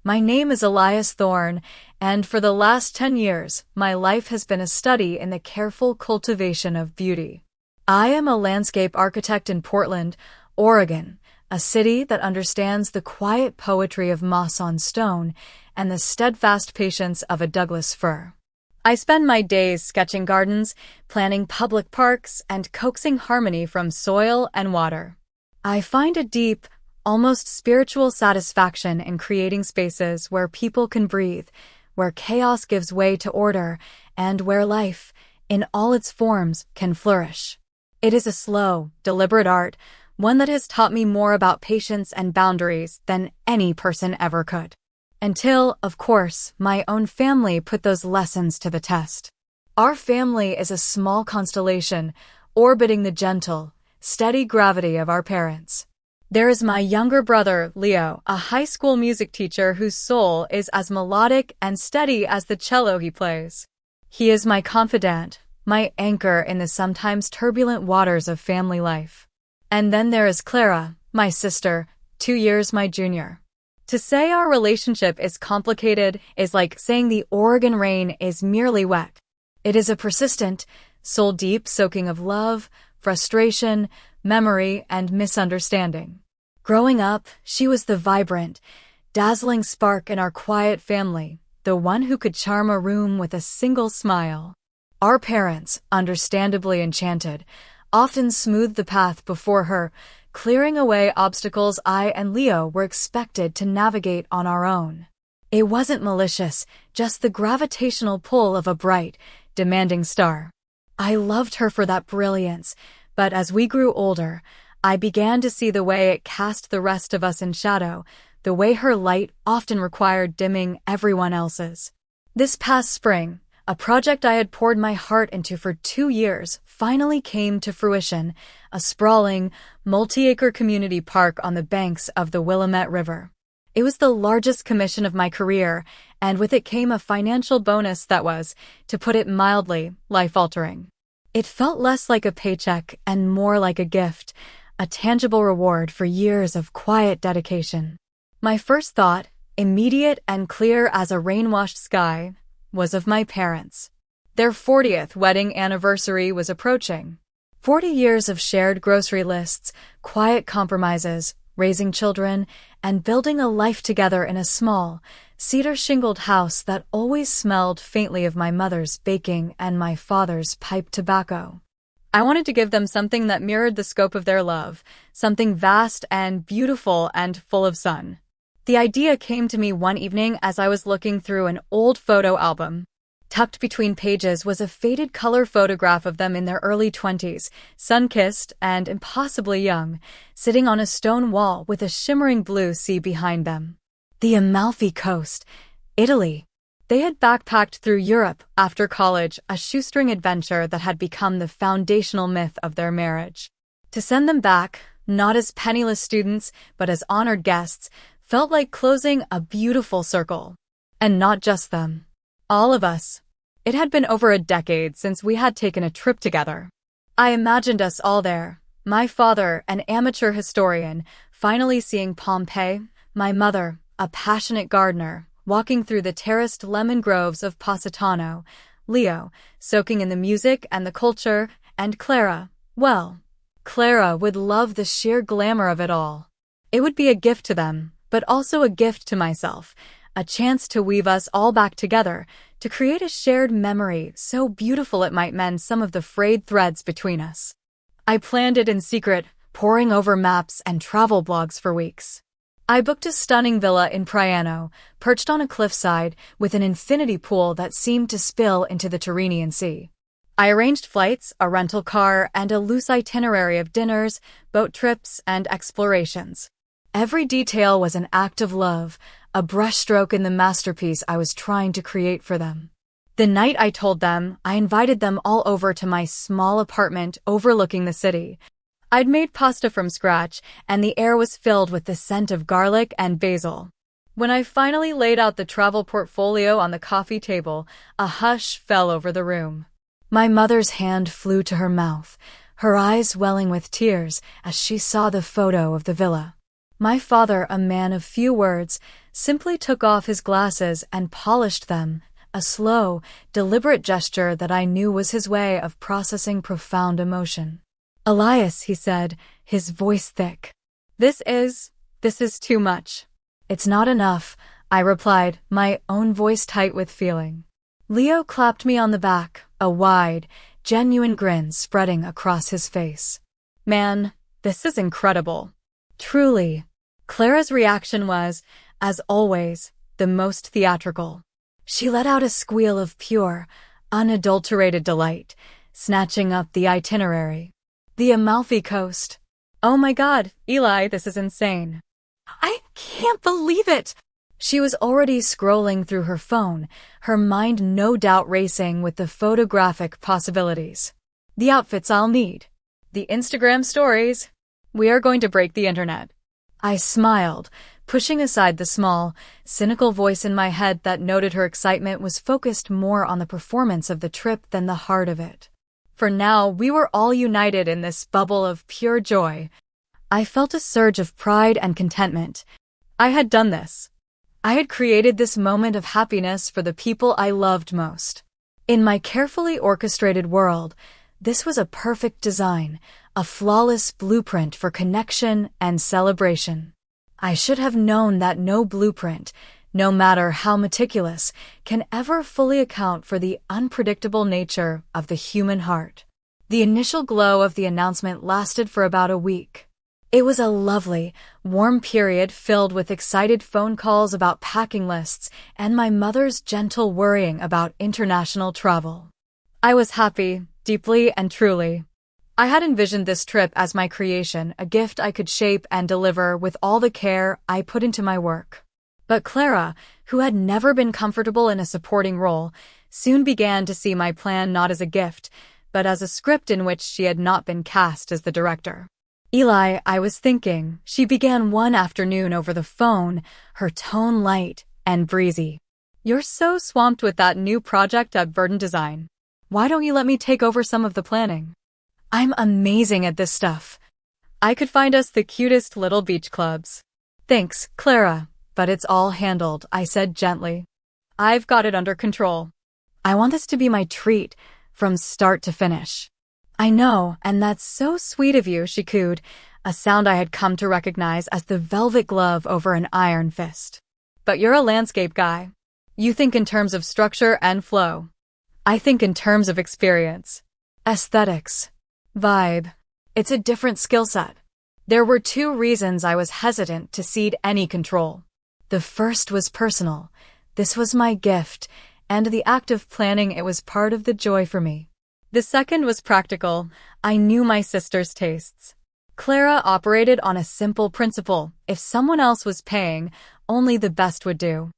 My name is Elias Thorne, and for the last 10 years, my life has been a study in the careful cultivation of beauty. I am a landscape architect in Portland, Oregon, a city that understands the quiet poetry of moss on stone and the steadfast patience of a Douglas fir. I spend my days sketching gardens, planning public parks, and coaxing harmony from soil and water. I find a deep, almost spiritual satisfaction in creating spaces where people can breathe, where chaos gives way to order, and where life, in all its forms, can flourish. It is a slow, deliberate art, one that has taught me more about patience and boundaries than any person ever could. Until, of course, my own family put those lessons to the test. Our family is a small constellation, orbiting the gentle, steady gravity of our parents. There is my younger brother, Leo, a high school music teacher whose soul is as melodic and steady as the cello he plays. He is my confidant, my anchor in the sometimes turbulent waters of family life. And then there is Clara, my sister, 2 years my junior. To say our relationship is complicated is like saying the Oregon rain is merely wet. It is a persistent, soul-deep soaking of love, frustration, memory, and misunderstanding. Growing up, she was the vibrant, dazzling spark in our quiet family, the one who could charm a room with a single smile. Our parents, understandably enchanted, often smoothed the path before her, clearing away obstacles I and Leo were expected to navigate on our own. It wasn't malicious, just the gravitational pull of a bright, demanding star. I loved her for that brilliance, but as we grew older, I began to see the way it cast the rest of us in shadow, the way her light often required dimming everyone else's. This past spring, a project I had poured my heart into for 2 years finally came to fruition, a sprawling, multi-acre community park on the banks of the Willamette River. It was the largest commission of my career, and with it came a financial bonus that was, to put it mildly, life-altering. It felt less like a paycheck and more like a gift, a tangible reward for years of quiet dedication. My first thought, immediate and clear as a rain-washed sky, was of my parents. Their 40th wedding anniversary was approaching. 40 years of shared grocery lists, quiet compromises, raising children, and building a life together in a small, cedar-shingled house that always smelled faintly of my mother's baking and my father's pipe tobacco. I wanted to give them something that mirrored the scope of their love, something vast and beautiful and full of sun. The idea came to me one evening as I was looking through an old photo album. Tucked between pages was a faded color photograph of them in their early 20s, sun-kissed and impossibly young, sitting on a stone wall with a shimmering blue sea behind them. The Amalfi Coast, Italy. They had backpacked through Europe after college, a shoestring adventure that had become the foundational myth of their marriage. To send them back, not as penniless students, but as honored guests, felt like closing a beautiful circle. And not just them. All of us. It had been over a decade since we had taken a trip together. I imagined us all there, my father, an amateur historian, finally seeing Pompeii, my mother, a passionate gardener, walking through the terraced lemon groves of Positano, Leo, soaking in the music and the culture, and Clara, well, Clara would love the sheer glamour of it all. It would be a gift to them, but also a gift to myself, a chance to weave us all back together, to create a shared memory so beautiful it might mend some of the frayed threads between us. I planned it in secret, poring over maps and travel blogs for weeks. I booked a stunning villa in Priano, perched on a cliffside, with an infinity pool that seemed to spill into the Tyrrhenian Sea. I arranged flights, a rental car, and a loose itinerary of dinners, boat trips, and explorations. Every detail was an act of love, a brushstroke in the masterpiece I was trying to create for them. The night I told them, I invited them all over to my small apartment overlooking the city. I'd made pasta from scratch, and the air was filled with the scent of garlic and basil. When I finally laid out the travel portfolio on the coffee table, a hush fell over the room. My mother's hand flew to her mouth, her eyes welling with tears as she saw the photo of the villa. My father, a man of few words, simply took off his glasses and polished them, a slow, deliberate gesture that I knew was his way of processing profound emotion. "Elias," he said, his voice thick. This is too much." "It's not enough," I replied, my own voice tight with feeling. Leo clapped me on the back, a wide, genuine grin spreading across his face. "Man, this is incredible." Truly. Clara's reaction was, as always, the most theatrical. She let out a squeal of pure, unadulterated delight, snatching up the itinerary. The Amalfi Coast. "Oh my God, Eli, this is insane." "I can't believe it!" She was already scrolling through her phone, her mind no doubt racing with the photographic possibilities. "The outfits I'll need. The Instagram stories. We are going to break the internet." I smiled, pushing aside the small, cynical voice in my head that noted her excitement was focused more on the performance of the trip than the heart of it. For now, we were all united in this bubble of pure joy. I felt a surge of pride and contentment. I had done this. I had created this moment of happiness for the people I loved most. In my carefully orchestrated world, this was a perfect design, a flawless blueprint for connection and celebration. I should have known that no blueprint, no matter how meticulous, can ever fully account for the unpredictable nature of the human heart. The initial glow of the announcement lasted for about a week. It was a lovely, warm period filled with excited phone calls about packing lists and my mother's gentle worrying about international travel. I was happy, deeply and truly. I had envisioned this trip as my creation, a gift I could shape and deliver with all the care I put into my work. But Clara, who had never been comfortable in a supporting role, soon began to see my plan not as a gift, but as a script in which she had not been cast as the director. "Eli, I was thinking," she began one afternoon over the phone, her tone light and breezy. "You're so swamped with that new project at Verdant Design. Why don't you let me take over some of the planning? I'm amazing at this stuff. I could find us the cutest little beach clubs." "Thanks, Clara, but it's all handled," I said gently. "I've got it under control. I want this to be my treat, from start to finish." "I know, and that's so sweet of you," she cooed, a sound I had come to recognize as the velvet glove over an iron fist. "But you're a landscape guy. You think in terms of structure and flow. I think in terms of experience. Aesthetics. Vibe. It's a different skill set." There were two reasons I was hesitant to cede any control. The first was personal. This was my gift, and the act of planning it was part of the joy for me. The second was practical. I knew my sister's tastes. Clara operated on a simple principle. If someone else was paying, only the best would do.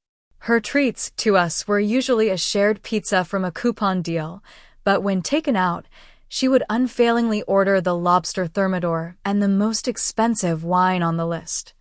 Her treats, to us, were usually a shared pizza from a coupon deal, but when taken out, she would unfailingly order the lobster thermidor and the most expensive wine on the list.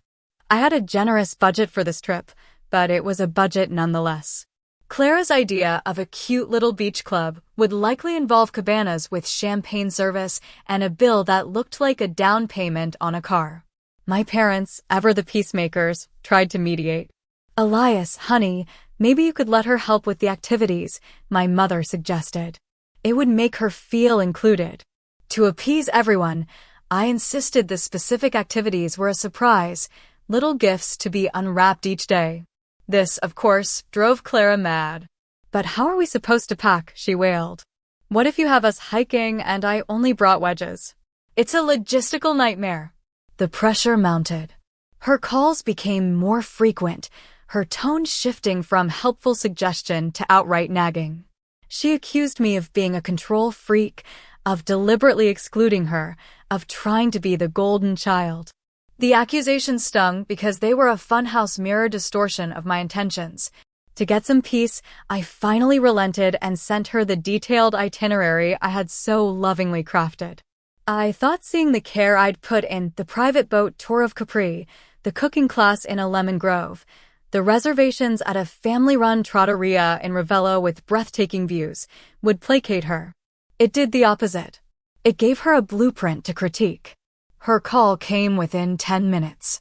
I had a generous budget for this trip, but it was a budget nonetheless. Clara's idea of a cute little beach club would likely involve cabanas with champagne service and a bill that looked like a down payment on a car. My parents, ever the peacemakers, tried to mediate. "Elias, honey, maybe you could let her help with the activities," my mother suggested. It would make her feel included. To appease everyone, I insisted the specific activities were a surprise, little gifts to be unwrapped each day. This, of course, drove Clara mad. "But how are we supposed to pack?" she wailed. "What if you have us hiking and I only brought wedges? It's a logistical nightmare." The pressure mounted. Her calls became more frequent, her tone shifting from helpful suggestion to outright nagging. She accused me of being a control freak, of deliberately excluding her, of trying to be the golden child. The accusations stung because they were a funhouse mirror distortion of my intentions. To get some peace, I finally relented and sent her the detailed itinerary I had so lovingly crafted. I thought seeing the care I'd put in the private boat tour of Capri, the cooking class in a lemon grove, the reservations at a family-run trattoria in Ravello with breathtaking views, would placate her. It did the opposite. It gave her a blueprint to critique. Her call came within 10 minutes.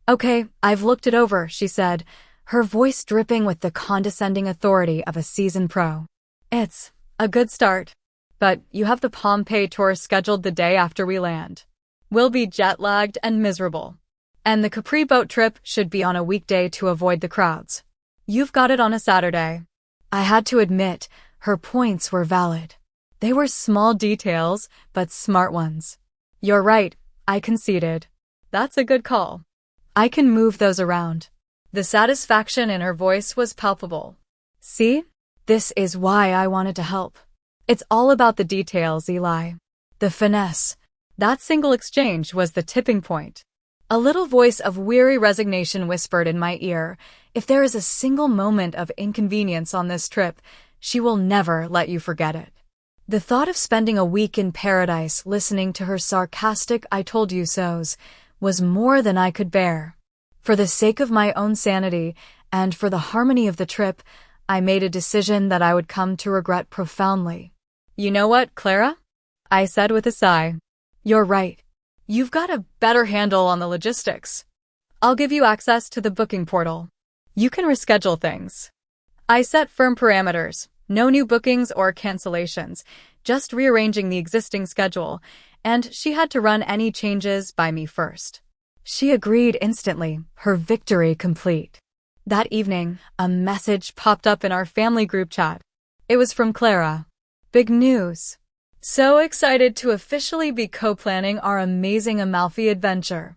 Okay, I've looked it over, she said, her voice dripping with the condescending authority of a seasoned pro. It's a good start. But you have the Pompeii tour scheduled the day after we land. We'll be jet-lagged and miserable. And the Capri boat trip should be on a weekday to avoid the crowds. You've got it on a Saturday. I had to admit, her points were valid. They were small details, but smart ones. You're right, I conceded. That's a good call. I can move those around. The satisfaction in her voice was palpable. See? This is why I wanted to help. It's all about the details, Eli. The finesse. That single exchange was the tipping point. A little voice of weary resignation whispered in my ear, if there is a single moment of inconvenience on this trip, she will never let you forget it. The thought of spending a week in paradise listening to her sarcastic I told you so's was more than I could bear. For the sake of my own sanity and for the harmony of the trip, I made a decision that I would come to regret profoundly. You know what, Clara? I said with a sigh. You're right. You've got a better handle on the logistics. I'll give you access to the booking portal. You can reschedule things. I set firm parameters, no new bookings or cancellations, just rearranging the existing schedule, and she had to run any changes by me first. She agreed instantly, her victory complete. That evening, a message popped up in our family group chat. It was from Clara. Big news. So excited to officially be co-planning our amazing Amalfi adventure.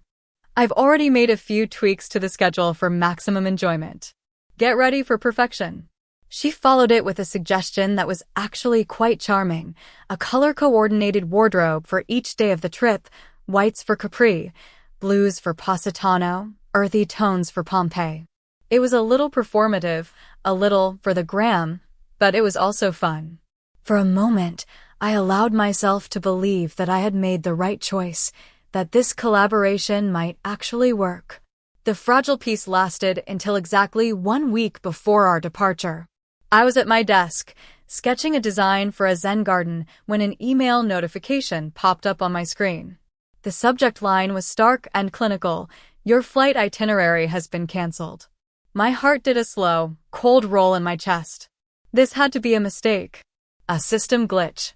I've already made a few tweaks to the schedule for maximum enjoyment. Get ready for perfection. She followed it with a suggestion that was actually quite charming, a color-coordinated wardrobe for each day of the trip, whites for Capri, blues for Positano, earthy tones for Pompeii. It was a little performative, a little for the gram, but it was also fun. For a moment, I allowed myself to believe that I had made the right choice, that this collaboration might actually work. The fragile piece lasted until exactly 1 week before our departure. I was at my desk, sketching a design for a Zen garden when an email notification popped up on my screen. The subject line was stark and clinical. Your flight itinerary has been canceled. My heart did a slow, cold roll in my chest. This had to be a mistake. A system glitch.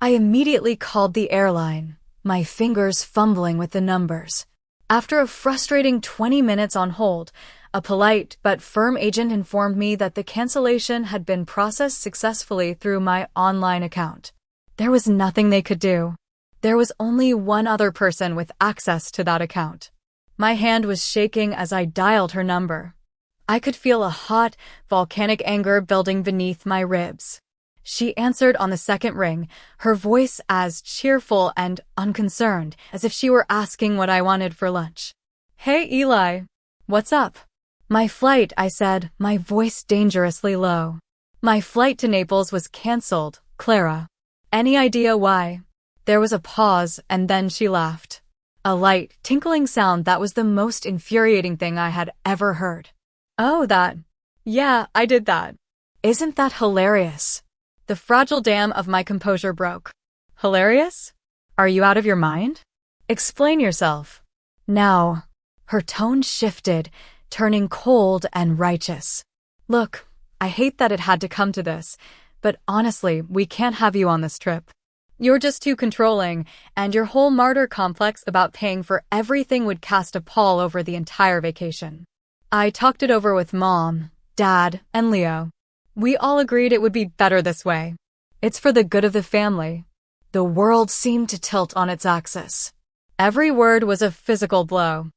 I immediately called the airline, my fingers fumbling with the numbers. After a frustrating 20 minutes on hold, a polite but firm agent informed me that the cancellation had been processed successfully through my online account. There was nothing they could do. There was only one other person with access to that account. My hand was shaking as I dialed her number. I could feel a hot, volcanic anger building beneath my ribs. She answered on the second ring, her voice as cheerful and unconcerned as if she were asking what I wanted for lunch. Hey, Eli. What's up? My flight, I said, my voice dangerously low. My flight to Naples was canceled, Clara. Any idea why? There was a pause, and then she laughed. A light, tinkling sound that was the most infuriating thing I had ever heard. Oh, that. Yeah, I did that. Isn't that hilarious? The fragile dam of my composure broke. Hilarious? Are you out of your mind? Explain yourself. Now. Her tone shifted, turning cold and righteous. Look, I hate that it had to come to this, but honestly, we can't have you on this trip. You're just too controlling, and your whole martyr complex about paying for everything would cast a pall over the entire vacation. I talked it over with Mom, Dad, and Leo. We all agreed it would be better this way. It's for the good of the family. The world seemed to tilt on its axis. Every word was a physical blow.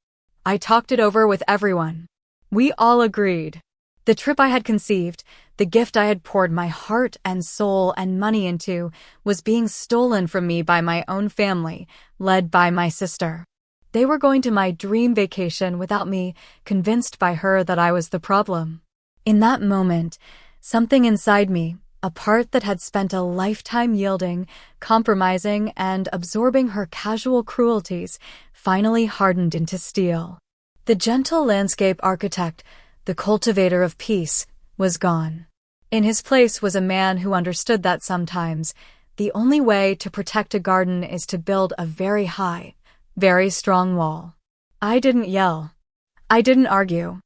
I talked it over with everyone. We all agreed. The trip I had conceived, the gift I had poured my heart and soul and money into, was being stolen from me by my own family, led by my sister. They were going to my dream vacation without me, convinced by her that I was the problem. In that moment, something inside me, a part that had spent a lifetime yielding, compromising, and absorbing her casual cruelties, finally hardened into steel. The gentle landscape architect, the cultivator of peace, was gone. In his place was a man who understood that sometimes the only way to protect a garden is to build a very high, very strong wall. I didn't yell. I didn't argue.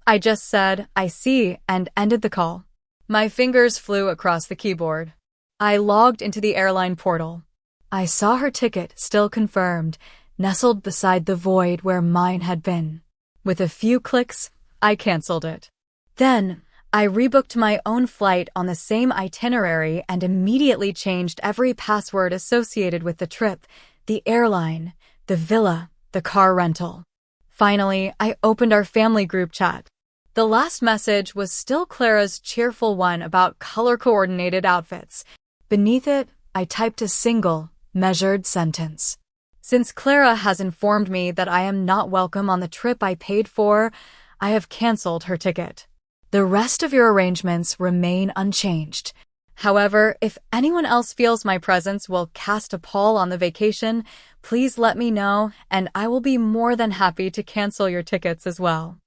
I just said, I see, and ended the call. My fingers flew across the keyboard. I logged into the airline portal. I saw her ticket, still confirmed, nestled beside the void where mine had been. With a few clicks, I canceled it. Then, I rebooked my own flight on the same itinerary and immediately changed every password associated with the trip, the airline, the villa, the car rental. Finally, I opened our family group chat. The last message was still Clara's cheerful one about color-coordinated outfits. Beneath it, I typed a single, measured sentence. Since Clara has informed me that I am not welcome on the trip I paid for, I have canceled her ticket. The rest of your arrangements remain unchanged. However, if anyone else feels my presence will cast a pall on the vacation, please let me know, and I will be more than happy to cancel your tickets as well.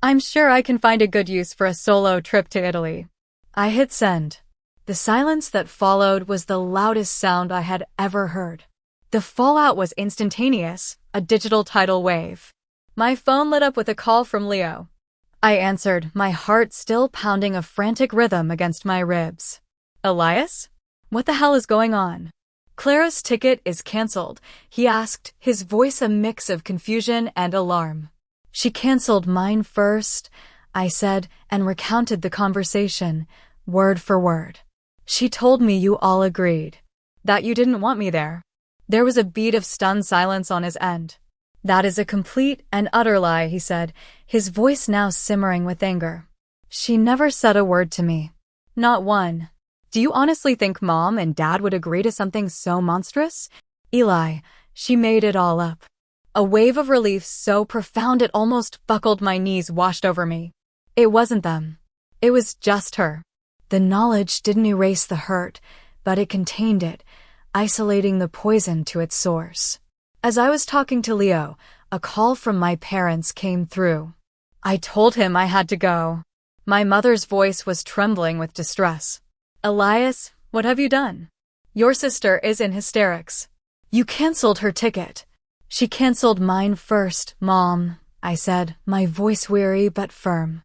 I'm sure I can find a good use for a solo trip to Italy. I hit send. The silence that followed was the loudest sound I had ever heard. The fallout was instantaneous, a digital tidal wave. My phone lit up with a call from Leo. I answered, my heart still pounding a frantic rhythm against my ribs. Elias? What the hell is going on? Clara's ticket is canceled, he asked, his voice a mix of confusion and alarm. She canceled mine first, I said, and recounted the conversation, word for word. She told me you all agreed. That you didn't want me there. There was a beat of stunned silence on his end. That is a complete and utter lie, he said, his voice now simmering with anger. She never said a word to me. Not one. Do you honestly think Mom and Dad would agree to something so monstrous? Eli, she made it all up. A wave of relief so profound it almost buckled my knees washed over me. It wasn't them. It was just her. The knowledge didn't erase the hurt, but it contained it, isolating the poison to its source. As I was talking to Leo, a call from my parents came through. I told him I had to go. My mother's voice was trembling with distress. Elias, what have you done? Your sister is in hysterics. You canceled her ticket. She canceled mine first, Mom, I said, my voice weary but firm.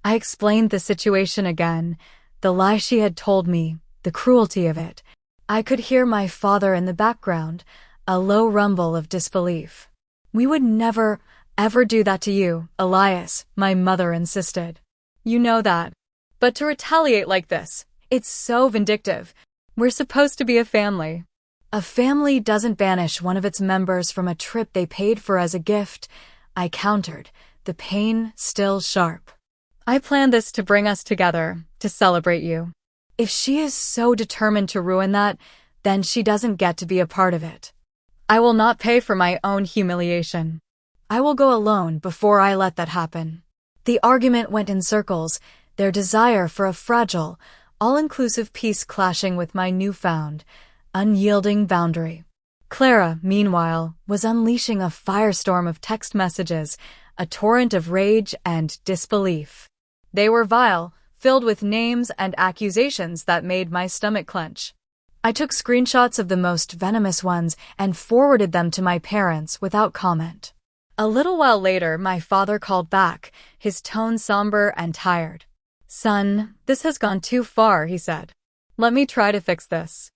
I explained the situation again, the lie she had told me, the cruelty of it. I could hear my father in the background, a low rumble of disbelief. We would never, ever do that to you, Elias, my mother insisted. You know that. But to retaliate like this, it's so vindictive. We're supposed to be a family. A family doesn't banish one of its members from a trip they paid for as a gift, I countered, the pain still sharp. I planned this to bring us together, to celebrate you. If she is so determined to ruin that, then she doesn't get to be a part of it. I will not pay for my own humiliation. I will go alone before I let that happen. The argument went in circles, their desire for a fragile, all-inclusive peace clashing with my newfound, unyielding boundary. Clara, meanwhile, was unleashing a firestorm of text messages, a torrent of rage and disbelief. They were vile, filled with names and accusations that made my stomach clench. I took screenshots of the most venomous ones and forwarded them to my parents without comment. A little while later, my father called back, his tone somber and tired. Son, this has gone too far, he said. Let me try to fix this.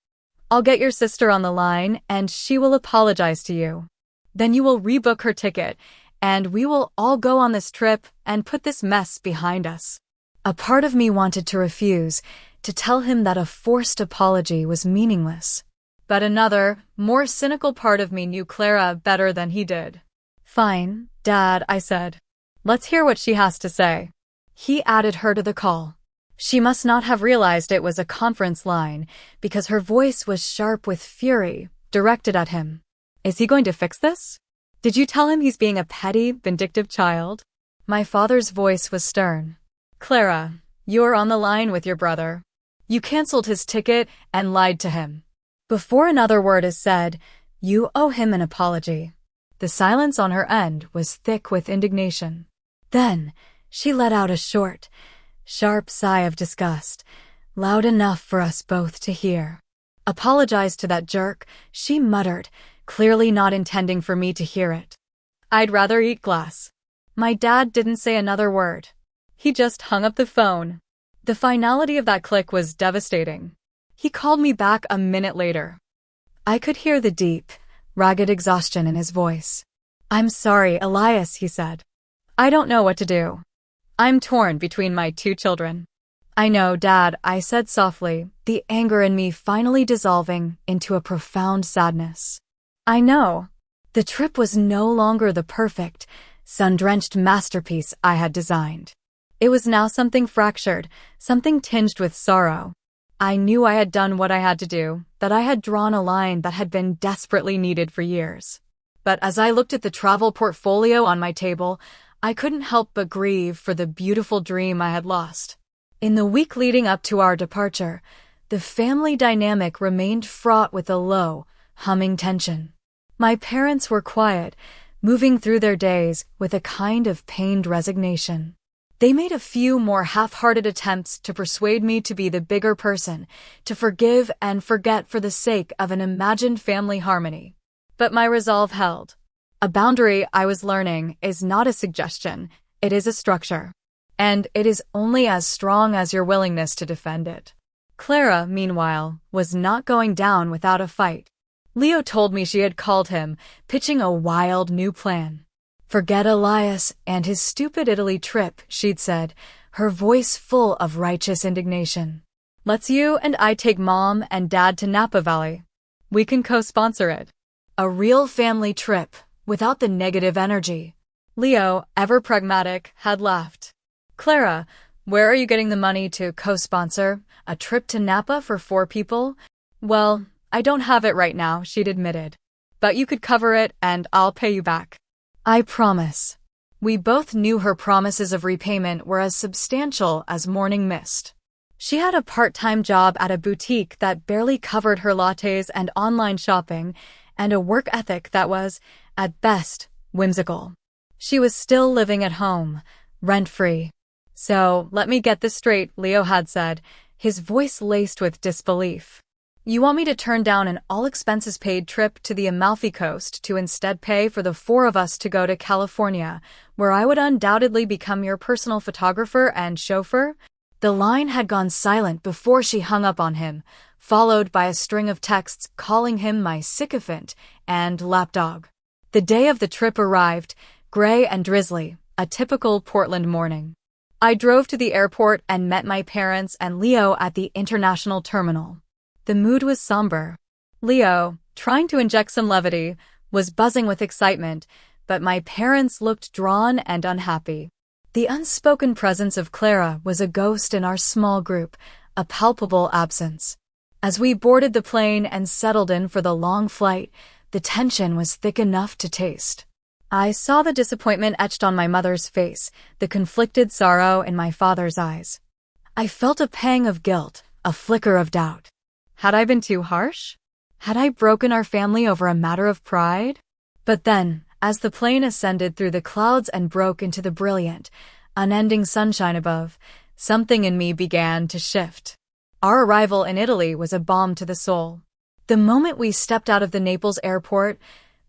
I'll get your sister on the line and she will apologize to you. Then you will rebook her ticket and we will all go on this trip and put this mess behind us. A part of me wanted to refuse, to tell him that a forced apology was meaningless. But another, more cynical part of me knew Clara better than he did. Fine, Dad, I said. Let's hear what she has to say. He added her to the call. She must not have realized it was a conference line, because her voice was sharp with fury, directed at him. Is he going to fix this? Did you tell him he's being a petty, vindictive child? My father's voice was stern. Clara, you're on the line with your brother. You canceled his ticket and lied to him. Before another word is said, you owe him an apology. The silence on her end was thick with indignation. Then, she let out a short, sharp sigh of disgust, loud enough for us both to hear. Apologize to that jerk, she muttered, clearly not intending for me to hear it. I'd rather eat glass. My dad didn't say another word. He just hung up the phone. The finality of that click was devastating. He called me back a minute later. I could hear the deep, ragged exhaustion in his voice. "I'm sorry, Elias," he said. "I don't know what to do. I'm torn between my two children." "I know, Dad," I said softly, the anger in me finally dissolving into a profound sadness. "I know." The trip was no longer the perfect, sun-drenched masterpiece I had designed. It was now something fractured, something tinged with sorrow. I knew I had done what I had to do, that I had drawn a line that had been desperately needed for years. But as I looked at the travel portfolio on my table, I couldn't help but grieve for the beautiful dream I had lost. In the week leading up to our departure, the family dynamic remained fraught with a low, humming tension. My parents were quiet, moving through their days with a kind of pained resignation. They made a few more half-hearted attempts to persuade me to be the bigger person, to forgive and forget for the sake of an imagined family harmony. But my resolve held. A boundary, I was learning, is not a suggestion, it is a structure. And it is only as strong as your willingness to defend it. Clara, meanwhile, was not going down without a fight. Leo told me she had called him, pitching a wild new plan. "Forget Elias and his stupid Italy trip," she'd said, her voice full of righteous indignation. "Let's you and I take Mom and Dad to Napa Valley. We can co-sponsor it. A real family trip, without the negative energy." Leo, ever pragmatic, had laughed. "Clara, where are you getting the money to co-sponsor a trip to Napa for 4 people? "Well, I don't have it right now," she'd admitted. "But you could cover it and I'll pay you back." "I promise." We both knew her promises of repayment were as substantial as morning mist. She had a part-time job at a boutique that barely covered her lattes and online shopping, and a work ethic that was, at best, whimsical. She was still living at home, rent-free. "So, let me get this straight," Leo had said, his voice laced with disbelief. "You want me to turn down an all-expenses-paid trip to the Amalfi Coast to instead pay for the 4 of us to go to California, where I would undoubtedly become your personal photographer and chauffeur?" The line had gone silent before she hung up on him, followed by a string of texts calling him my sycophant and lapdog. The day of the trip arrived, gray and drizzly, a typical Portland morning. I drove to the airport and met my parents and Leo at the international terminal. The mood was somber. Leo, trying to inject some levity, was buzzing with excitement, but my parents looked drawn and unhappy. The unspoken presence of Clara was a ghost in our small group, a palpable absence. As we boarded the plane and settled in for the long flight, the tension was thick enough to taste. I saw the disappointment etched on my mother's face, the conflicted sorrow in my father's eyes. I felt a pang of guilt, a flicker of doubt. Had I been too harsh? Had I broken our family over a matter of pride? But then, as the plane ascended through the clouds and broke into the brilliant, unending sunshine above, something in me began to shift. Our arrival in Italy was a balm to the soul. The moment we stepped out of the Naples airport,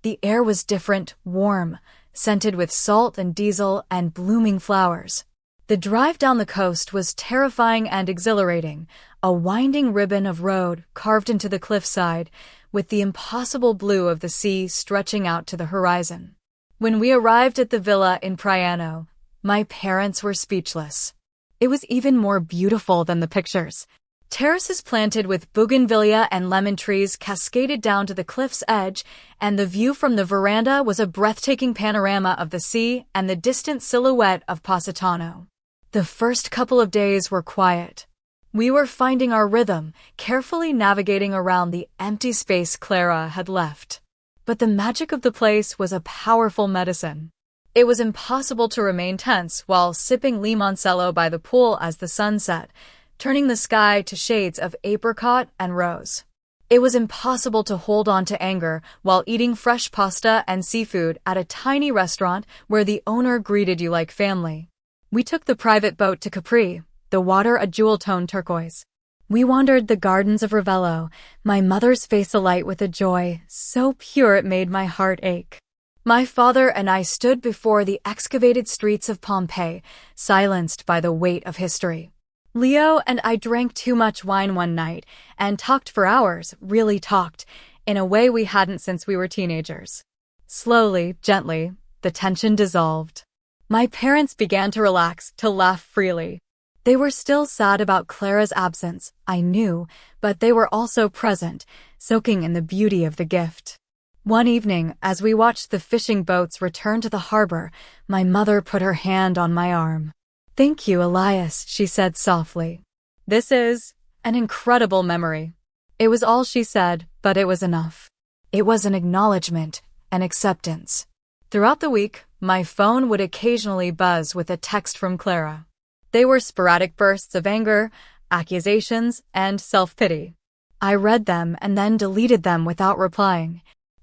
the air was different, warm, scented with salt and diesel and blooming flowers. The drive down the coast was terrifying and exhilarating, a winding ribbon of road carved into the cliffside, with the impossible blue of the sea stretching out to the horizon. When we arrived at the villa in Priano, my parents were speechless. It was even more beautiful than the pictures. Terraces planted with bougainvillea and lemon trees cascaded down to the cliff's edge, and the view from the veranda was a breathtaking panorama of the sea and the distant silhouette of Positano. The first couple of days were quiet. We were finding our rhythm, carefully navigating around the empty space Clara had left. But the magic of the place was a powerful medicine. It was impossible to remain tense while sipping limoncello by the pool as the sun set, turning the sky to shades of apricot and rose. It was impossible to hold on to anger while eating fresh pasta and seafood at a tiny restaurant where the owner greeted you like family. We took the private boat to Capri, the water a jewel-toned turquoise. We wandered the gardens of Ravello, my mother's face alight with a joy so pure it made my heart ache. My father and I stood before the excavated streets of Pompeii, silenced by the weight of history. Leo and I drank too much wine one night and talked for hours, really talked, in a way we hadn't since we were teenagers. Slowly, gently, the tension dissolved. My parents began to relax, to laugh freely. They were still sad about Clara's absence, I knew, but they were also present, soaking in the beauty of the gift. One evening, as we watched the fishing boats return to the harbor, my mother put her hand on my arm. "Thank you, Elias," she said softly. "This is an incredible memory." It was all she said, but it was enough. It was an acknowledgement, an acceptance. Throughout the week, my phone would occasionally buzz with a text from Clara. They were sporadic bursts of anger, accusations, and self-pity. I read them and then deleted them without replying.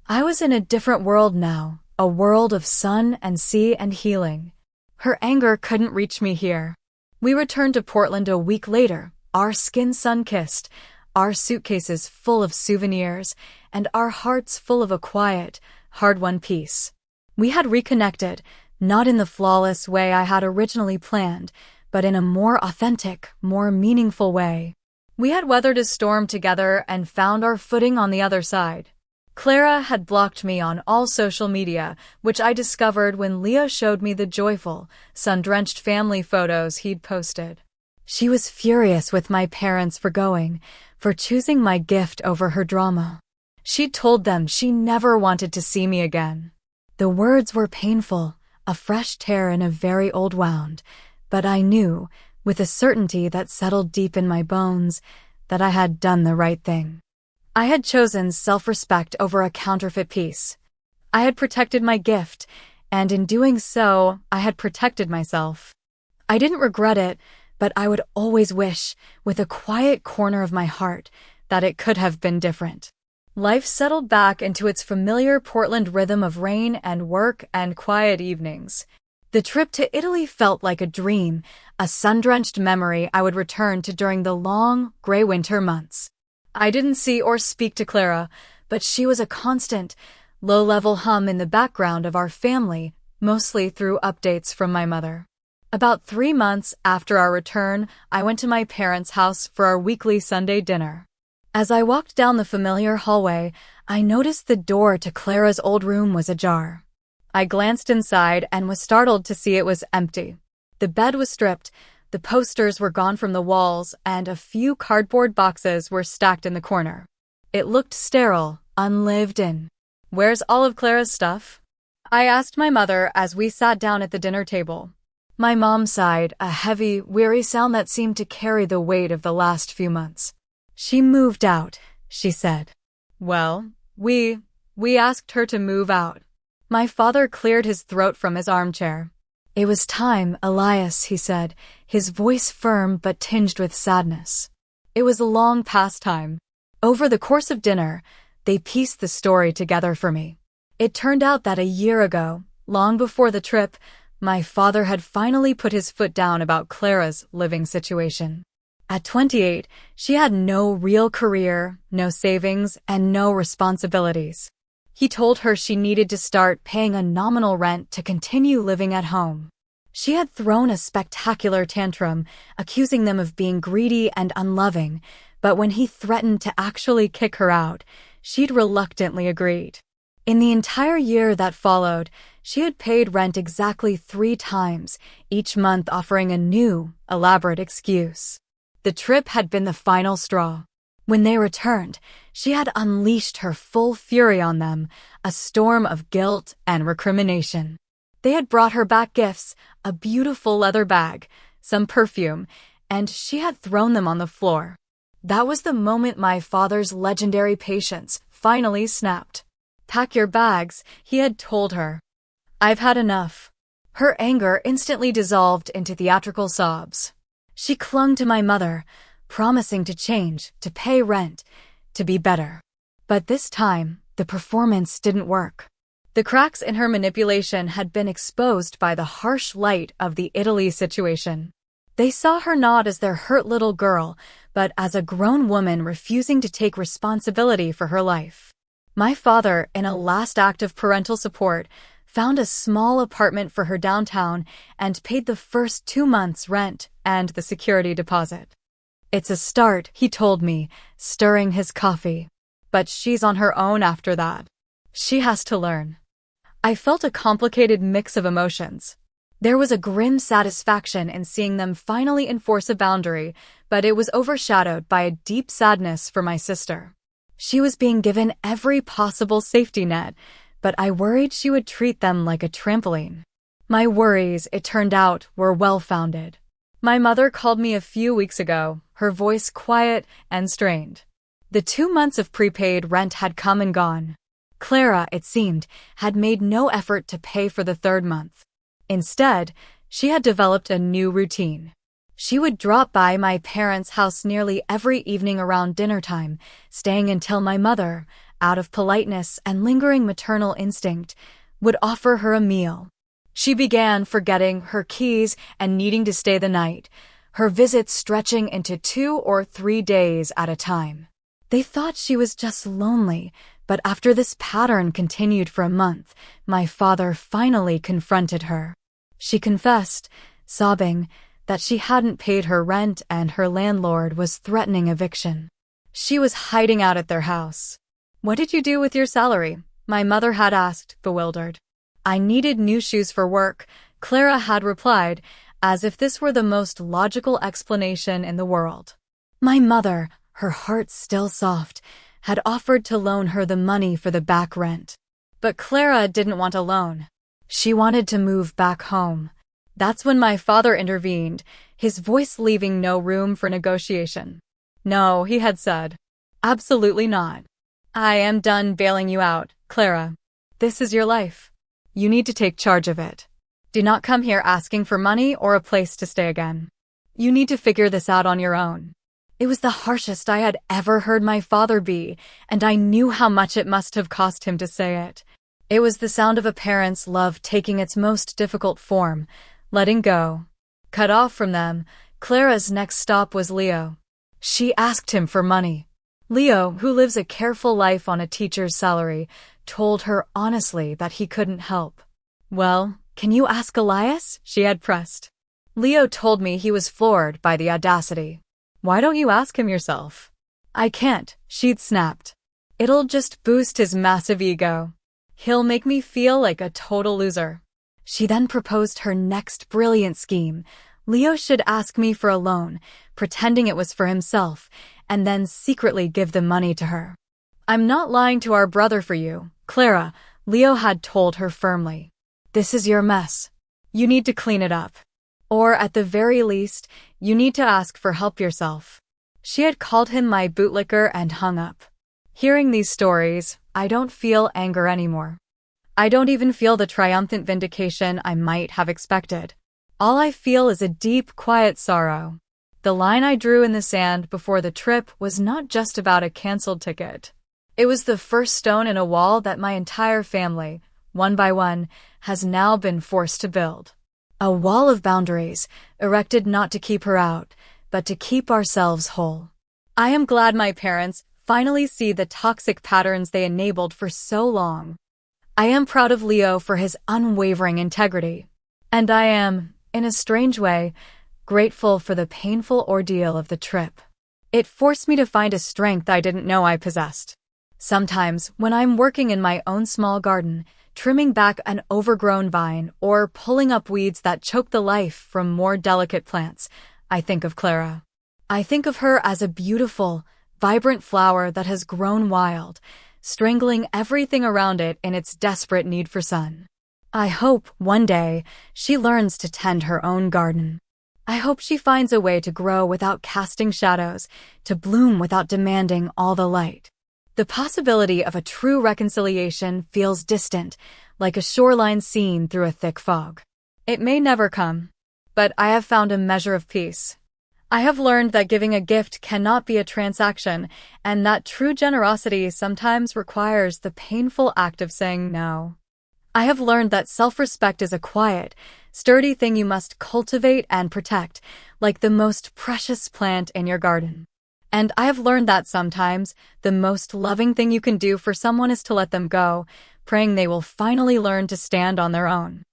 I was in a different world now, a world of sun and sea and healing. Her anger couldn't reach me here. We returned to Portland a week later, our skin sun-kissed, our suitcases full of souvenirs, and our hearts full of a quiet, hard-won peace. We had reconnected, not in the flawless way I had originally planned, but in a more authentic, more meaningful way. We had weathered a storm together and found our footing on the other side. Clara had blocked me on all social media, which I discovered when Leo showed me the joyful, sun-drenched family photos he'd posted. She was furious with my parents for going, for choosing my gift over her drama. She'd told them she never wanted to see me again. The words were painful, a fresh tear in a very old wound, but I knew, with a certainty that settled deep in my bones, that I had done the right thing. I had chosen self-respect over a counterfeit peace. I had protected my gift, and in doing so, I had protected myself. I didn't regret it, but I would always wish, with a quiet corner of my heart, that it could have been different. Life settled back into its familiar Portland rhythm of rain and work and quiet evenings. The trip to Italy felt like a dream, a sun-drenched memory I would return to during the long, gray winter months. I didn't see or speak to Clara, but she was a constant, low-level hum in the background of our family, mostly through updates from my mother. About 3 months after our return, I went to my parents' house for our weekly Sunday dinner. As I walked down the familiar hallway, I noticed the door to Clara's old room was ajar. I glanced inside and was startled to see it was empty. The bed was stripped, the posters were gone from the walls, and a few cardboard boxes were stacked in the corner. It looked sterile, unlived in. "Where's all of Clara's stuff?" I asked my mother as we sat down at the dinner table. My mom sighed, a heavy, weary sound that seemed to carry the weight of the last few months. "She moved out," she said. "Well, we asked her to move out." My father cleared his throat from his armchair. "It was time, Elias," he said, his voice firm but tinged with sadness. It was long past time. Over the course of dinner, they pieced the story together for me. It turned out that a year ago, long before the trip, my father had finally put his foot down about Clara's living situation. At 28, she had no real career, no savings, and no responsibilities. He told her she needed to start paying a nominal rent to continue living at home. She had thrown a spectacular tantrum, accusing them of being greedy and unloving, but when he threatened to actually kick her out, she'd reluctantly agreed. In the entire year that followed, she had paid rent exactly 3 times, each month offering a new, elaborate excuse. The trip had been the final straw. When they returned, she had unleashed her full fury on them, a storm of guilt and recrimination. They had brought her back gifts, a beautiful leather bag, some perfume, and she had thrown them on the floor. That was the moment my father's legendary patience finally snapped. "Pack your bags," he had told her. "I've had enough." Her anger instantly dissolved into theatrical sobs. She clung to my mother, promising to change, to pay rent, to be better. But this time, the performance didn't work. The cracks in her manipulation had been exposed by the harsh light of the Italy situation. They saw her not as their hurt little girl, but as a grown woman refusing to take responsibility for her life. My father, in a last act of parental support, found a small apartment for her downtown and paid the first 2 months' rent and the security deposit. "It's a start," he told me, stirring his coffee. "But she's on her own after that. She has to learn." I felt a complicated mix of emotions. There was a grim satisfaction in seeing them finally enforce a boundary, but it was overshadowed by a deep sadness for my sister. She was being given every possible safety net, but I worried she would treat them like a trampoline. My worries, it turned out, were well-founded. My mother called me a few weeks ago, her voice quiet and strained. The 2 months of prepaid rent had come and gone. Clara, it seemed, had made no effort to pay for the third month. Instead, she had developed a new routine. She would drop by my parents' house nearly every evening around dinner time, staying until my mother, out of politeness and lingering maternal instinct, would offer her a meal. She began forgetting her keys and needing to stay the night, her visits stretching into 2 or 3 days at a time. They thought she was just lonely, but after this pattern continued for a month, my father finally confronted her. She confessed, sobbing, that she hadn't paid her rent and her landlord was threatening eviction. She was hiding out at their house. "What did you do with your salary?" my mother had asked, bewildered. "I needed new shoes for work," Clara had replied, as if this were the most logical explanation in the world. My mother, her heart still soft, had offered to loan her the money for the back rent. But Clara didn't want a loan. She wanted to move back home. That's when my father intervened, his voice leaving no room for negotiation. "No," he had said. "Absolutely not. I am done bailing you out, Clara. This is your life. You need to take charge of it. Do not come here asking for money or a place to stay again. You need to figure this out on your own." It was the harshest I had ever heard my father be, and I knew how much it must have cost him to say it. It was the sound of a parent's love taking its most difficult form, letting go. Cut off from them, Clara's next stop was Leo. She asked him for money. Leo, who lives a careful life on a teacher's salary, told her honestly that he couldn't help. "Well, can you ask Elias?" she had pressed. Leo told me he was floored by the audacity. "Why don't you ask him yourself?" "I can't," she'd snapped. "It'll just boost his massive ego. He'll make me feel like a total loser." She then proposed her next brilliant scheme. Leo should ask me for a loan, pretending it was for himself, and then secretly give the money to her. "I'm not lying to our brother for you, Clara," Leo had told her firmly. "This is your mess. You need to clean it up. Or at the very least, you need to ask for help yourself." She had called him my bootlicker and hung up. Hearing these stories, I don't feel anger anymore. I don't even feel the triumphant vindication I might have expected. All I feel is a deep, quiet sorrow. The line I drew in the sand before the trip was not just about a canceled ticket. It was the first stone in a wall that my entire family, one by one, has now been forced to build. A wall of boundaries, erected not to keep her out, but to keep ourselves whole. I am glad my parents finally see the toxic patterns they enabled for so long. I am proud of Leo for his unwavering integrity. And I am, in a strange way, grateful for the painful ordeal of the trip. It forced me to find a strength I didn't know I possessed. Sometimes, when I'm working in my own small garden, trimming back an overgrown vine or pulling up weeds that choke the life from more delicate plants, I think of Clara. I think of her as a beautiful, vibrant flower that has grown wild, strangling everything around it in its desperate need for sun. I hope, one day, she learns to tend her own garden. I hope she finds a way to grow without casting shadows, to bloom without demanding all the light. The possibility of a true reconciliation feels distant, like a shoreline seen through a thick fog. It may never come, but I have found a measure of peace. I have learned that giving a gift cannot be a transaction, and that true generosity sometimes requires the painful act of saying no. I have learned that self-respect is a quiet, sturdy thing you must cultivate and protect, like the most precious plant in your garden. And I have learned that sometimes the most loving thing you can do for someone is to let them go, praying they will finally learn to stand on their own.